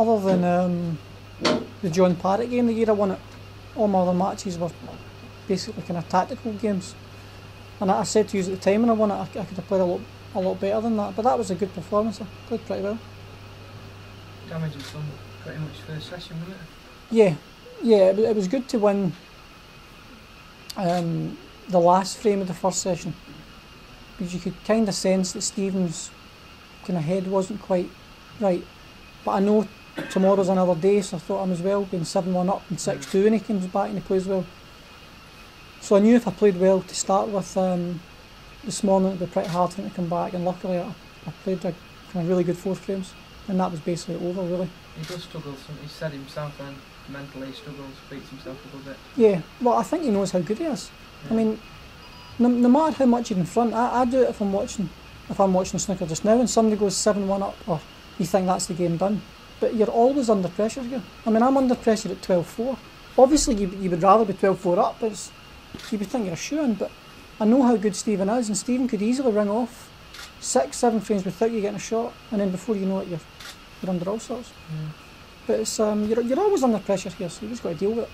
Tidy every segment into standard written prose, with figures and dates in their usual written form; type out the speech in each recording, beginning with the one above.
other than the John Parrott game the year I won it, all my other matches were basically kind of tactical games. And I said to you at the time when I won it, I could have played a lot better than that. But that was a good performance. I played pretty well. Damage was done pretty much first session, wasn't it? Yeah, it was good to win the last frame of the first session, because you could kind of sense that Stephen's kind of head wasn't quite right. But I know tomorrow's another day, so I thought I was well, being 7-1 up and 6-2, and he comes back and he plays well. So I knew if I played well to start with this morning, it'd be pretty hard for him to come back, and luckily I played a kind of really good 4 frames, and that was basically over, really. He does struggle, he said himself then, mentally he struggles, beats himself a little bit. Yeah, well I think he knows how good he is. Yeah. I mean, no matter how much he's in front, I do it if I'm watching snooker just now and somebody goes 7-1 up, or you think that's the game done. But you're always under pressure here. I mean, I'm under pressure at 12-4. Obviously you would rather be 12-4 up, but you would think you're a shoo-in, but I know how good Stephen is, and Stephen could easily ring off 6-7 frames without you getting a shot, and then before you know it you're under all sorts. Yeah. But it's you're always under pressure here, so you just got to deal with it.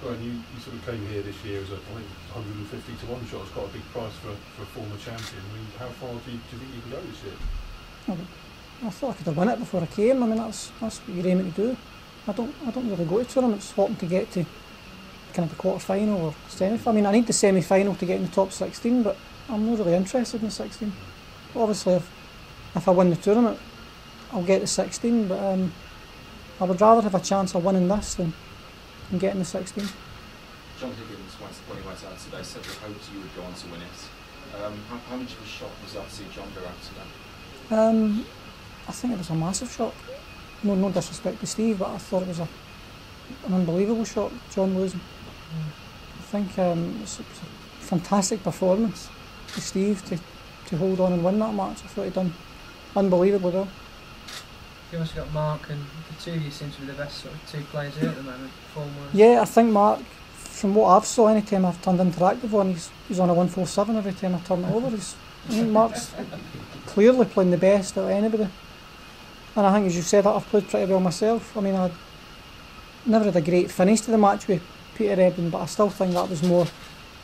Well, and you sort of came here this year as I think 150 to 1 shot. It's quite a big price for a former champion. I mean, how far do you think you can go this year? I thought I could have won it before I came. I mean, that's what you're aiming to do. I don't really go to tournaments hoping to get to kind of the quarter final or semi. I mean, I need the semi final to get in the top 16, but I'm not really interested in the 16. But obviously, if I win the tournament, I'll get the 16. But I would rather have a chance of winning this than getting the 16. John Higgins, when he went out today, said he hoped you would go on to win it. How much of a shock was that to see John go out today? I think it was a massive shock. No disrespect to Steve, but I thought it was an unbelievable shock, John losing. I think it was a fantastic performance for Steve to hold on and win that match. I thought he'd done unbelievably well. You also got Mark, and the two of you seem to be the best sort of 2 players here at the moment, form-wise. Yeah, I think Mark, from what I've saw, any time I've turned interactive on, he's on a 147 every time I turn it over. I think Mark's clearly playing the best out of anybody. And I think, as you said, I've played pretty well myself. I mean, I never had a great finish to the match with Peter Ebden, but I still think that was more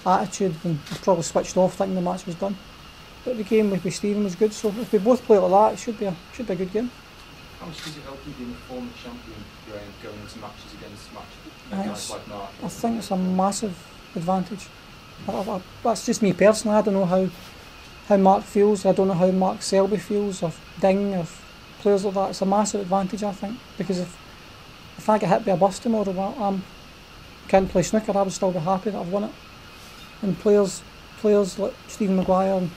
attitude, and I probably switched off thinking the match was done. But the game with Stephen was good, so if we both play like that, it should be a good game. How much does it help you being a former champion, Graeme, going into matches against guys like Mark? I think it's a massive advantage. That's just me personally. I don't know how Mark feels. I don't know how Mark Selby feels, or Ding, or players like that. It's a massive advantage, I think, because if I get hit by a bus tomorrow, I can't play snooker, I would still be happy that I've won it. And players like Stephen Maguire and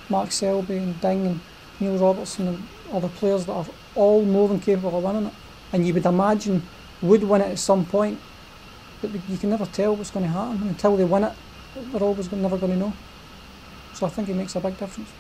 Mark Selby and Ding and Neil Robertson and other players that are all more than capable of winning it, and you would imagine would win it at some point, but you can never tell what's going to happen. Until they win it, they're always never going to know. So I think it makes a big difference.